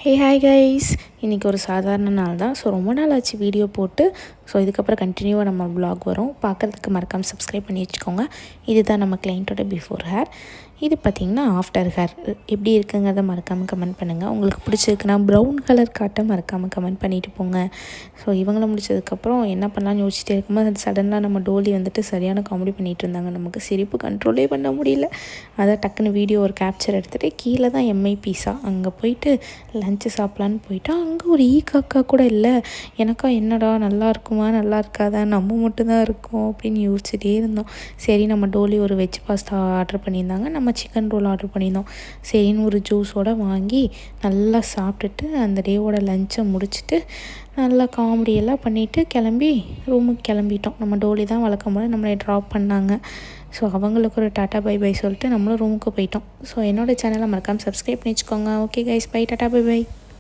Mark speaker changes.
Speaker 1: Hey hi guys, இன்றைக்கி ஒரு சாதாரண நாள் தான். ஸோ ரொம்ப நாள் ஆச்சு வீடியோ போட்டு. ஸோ இதுக்கப்புறம் கண்டினியூவாக நம்ம வ்ளாக் வரும். பார்க்குறதுக்கு மறக்காமல் சப்ஸ்கிரைப் பண்ணி வச்சுக்கோங்க. இதுதான் நம்ம கிளைண்ட்டோட பிஃபோர் ஹேர். இது பார்த்திங்கன்னா ஆஃப்டர் ஹேர் எப்படி இருக்குங்கிறத மறக்காமல் கமெண்ட் பண்ணுங்கள். உங்களுக்கு பிடிச்சிருக்குன்னா ப்ரௌன் கலர் காட்ட மறக்காமல் கமெண்ட் பண்ணிவிட்டு போங்க. ஸோ இவங்கள முடிச்சதுக்கப்புறம் என்ன பண்ணலான்னு யோசிச்சுட்டே இருக்கும்போது சடனாக நம்ம டோலி வந்துட்டு சரியான காமெடி பண்ணிகிட்டு இருந்தாங்க. நமக்கு சிரிப்பு கண்ட்ரோலே பண்ண முடியல. அதை டக்குன்னு வீடியோ ஒரு கேப்சர் எடுத்துகிட்டு கீழே தான் எம்ஐ பீஸா அங்கே போயிட்டு லஞ்சு சாப்பிட்லான்னு போயிட்டா அங்கே ஒரு காக்கா கூட இல்லை. எனக்கா என்னடா நல்லா இருக்குமா நல்லா இருக்காதா, நம்ம மட்டும்தான் இருக்கோம் அப்படின்னு யோசிச்சுட்டே இருந்தோம். சரி, நம்ம டோலி ஒரு வெஜ் பாஸ்தா ஆர்டர் பண்ணியிருந்தாங்க, நம்ம சிக்கன் ரோல் ஆர்டர் பண்ணியிருந்தோம். சரின்னு ஒரு ஜூஸோடு வாங்கி நல்லா சாப்பிட்டுட்டு அந்த டேவோட லஞ்சை முடிச்சுட்டு நல்லா காமெடியெல்லாம் பண்ணிவிட்டு கிளம்பி ரூமுக்கு கிளம்பிட்டோம். நம்ம டோலி தான் வழக்கம் போல் நம்மளை ட்ராப் பண்ணாங்க. ஸோ அவங்களுக்கு ஒரு டாட்டா பை பை சொல்லிட்டு நம்மளும் ரூமுக்கு போயிட்டோம். ஸோ என்னோடய சேனலை மறக்காமல் சப்ஸ்கிரைப் பண்ணி வச்சுக்கோங்க. ஓகே கைஸ், பை, டாட்டா பை பை.